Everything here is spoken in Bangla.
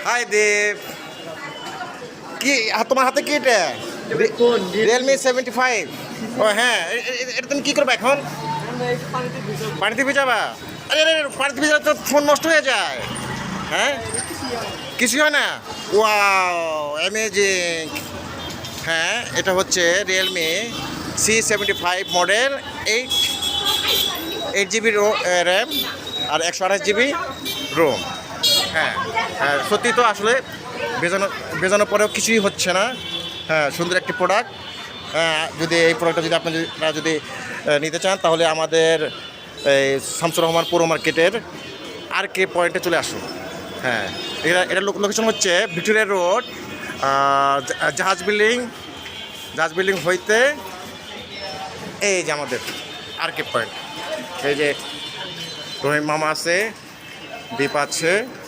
হাই দেব, কি তোমার হাতে কি এটা? রিয়েলমি 75। ও হ্যাঁ, এটা তুমি কি করবে এখন? পানিতে ভিজাবা? আরে আরে, পানিতে ভিজালে তো ফোন নষ্ট হয়ে যায়। হ্যাঁ, কিছু হয় না? Wow, amazing. হ্যাঁ, এটা হচ্ছে Realme C75 model, 8 GB RAM আর 128 GB রোম। হ্যাঁ হ্যাঁ, সত্যি তো আসলে বেজানোর পরেও কিছুই হচ্ছে না। হ্যাঁ, সুন্দর একটি প্রোডাক্ট। যদি এই প্রোডাক্টটা যদি আপনারা যদি নিতে চান, তাহলে আমাদের এই শামসুর রহমান পৌর মার্কেটের RK পয়েন্টে চলে আসুন। হ্যাঁ, এটা লোকেশন হচ্ছে ভিক্টোরিয়া রোড, জাহাজ বিল্ডিং হইতে এই যে আমাদের RK পয়েন্ট। এই যে রহিম মামা আছে, দীপ আছে,